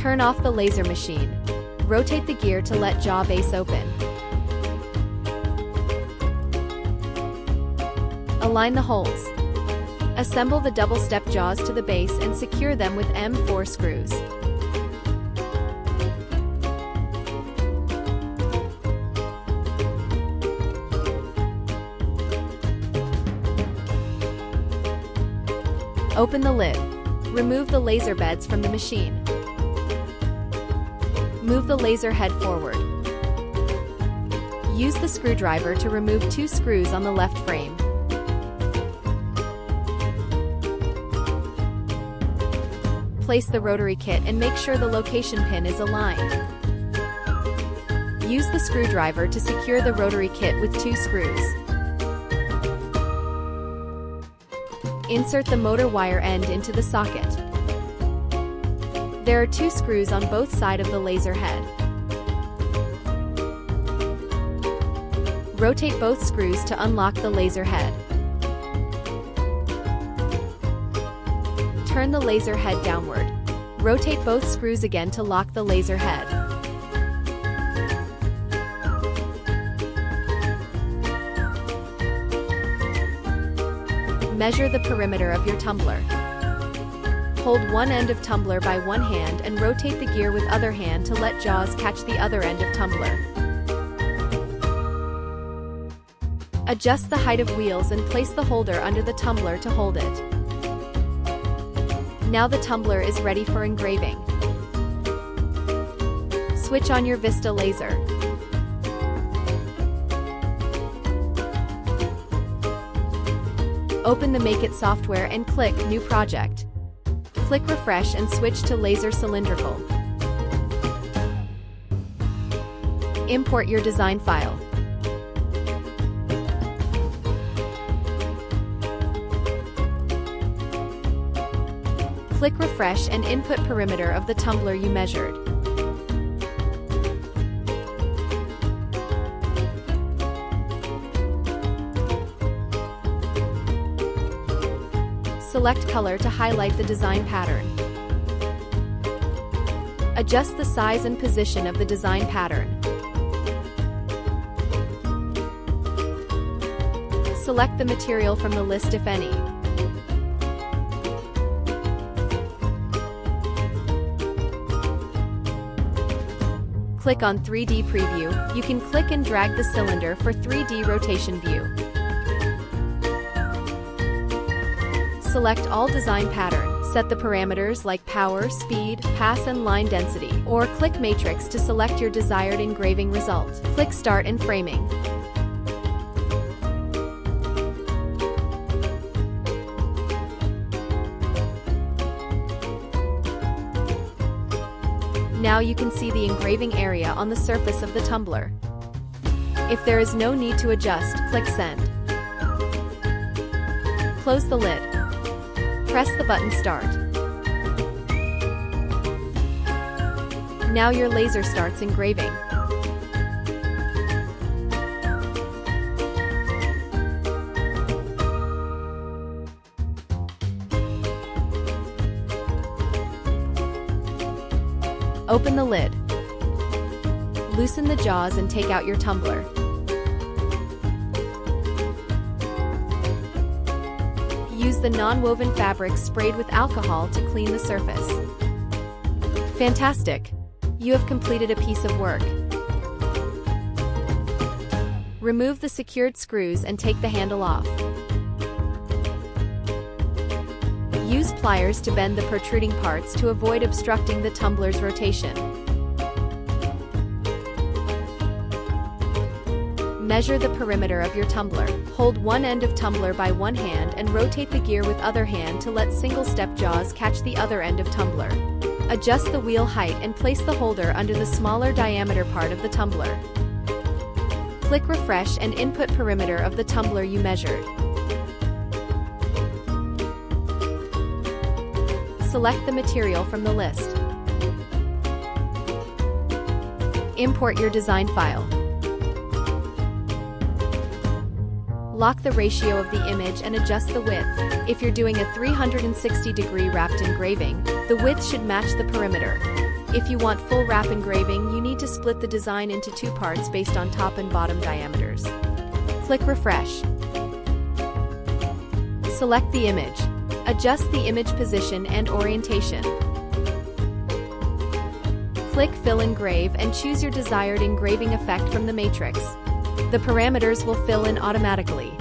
Turn off the laser machine. Rotate the gear to let jaw base open. Align the holes. Assemble the double-step jaws to the base and secure them with M4 screws. Open the lid. Remove the laser beds from the machine. Move the laser head forward. Use the screwdriver to remove 2 screws on the left frame. Place the rotary kit and make sure the location pin is aligned. Use the screwdriver to secure the rotary kit with 2 screws. Insert the motor wire end into the socket. There are 2 screws on both sides of the laser head. Rotate both screws to unlock the laser head. Turn the laser head downward. Rotate both screws again to lock the laser head. Measure the perimeter of your tumbler. Hold one end of tumbler by one hand and rotate the gear with other hand to let jaws catch the other end of tumbler. Adjust the height of wheels and place the holder under the tumbler to hold it. Now the tumbler is ready for engraving. Switch on your Vista laser. Open the Make It software and click New Project. Click Refresh and switch to Laser Cylindrical. Import your design file. Click Refresh and input perimeter of the tumbler you measured. Select color to highlight the design pattern. Adjust the size and position of the design pattern. Select the material from the list if any. Click on 3D Preview. You can click and drag the cylinder for 3D rotation view. Select all design pattern, set the parameters like power, speed, pass and line density, or click Matrix to select your desired engraving result. Click Start and Framing. Now you can see the engraving area on the surface of the tumbler. If there is no need to adjust, click Send. Close the lid. Press the button Start. Now your laser starts engraving. Open the lid. Loosen the jaws and take out your tumbler. Use the non-woven fabric sprayed with alcohol to clean the surface. Fantastic! You have completed a piece of work. Remove the secured screws and take the handle off. Use pliers to bend the protruding parts to avoid obstructing the tumbler's rotation. Measure the perimeter of your tumbler. Hold one end of tumbler by one hand and rotate the gear with other hand to let single-step jaws catch the other end of tumbler. Adjust the wheel height and place the holder under the smaller diameter part of the tumbler. Click Refresh and input perimeter of the tumbler you measured. Select the material from the list. Import your design file. Lock the ratio of the image and adjust the width. If you're doing a 360-degree wrapped engraving, the width should match the perimeter. If you want full wrap engraving, you need to split the design into 2 parts based on top and bottom diameters. Click Refresh. Select the image. Adjust the image position and orientation. Click Fill Engrave and choose your desired engraving effect from the matrix. The parameters will fill in automatically.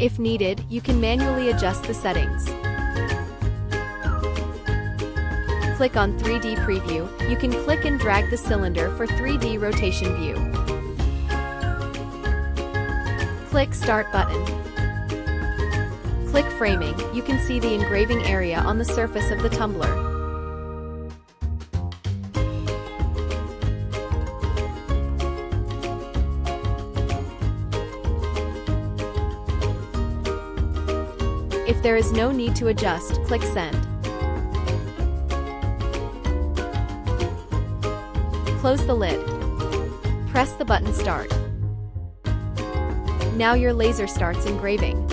If needed, you can manually adjust the settings. Click on 3D Preview. You can click and drag the cylinder for 3D rotation view. Click Start button. Click Framing. You can see the engraving area on the surface of the tumbler. If there is no need to adjust, click Send. Close the lid. Press the button Start. Now your laser starts engraving.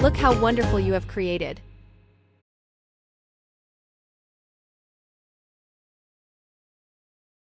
Look how wonderful you have created.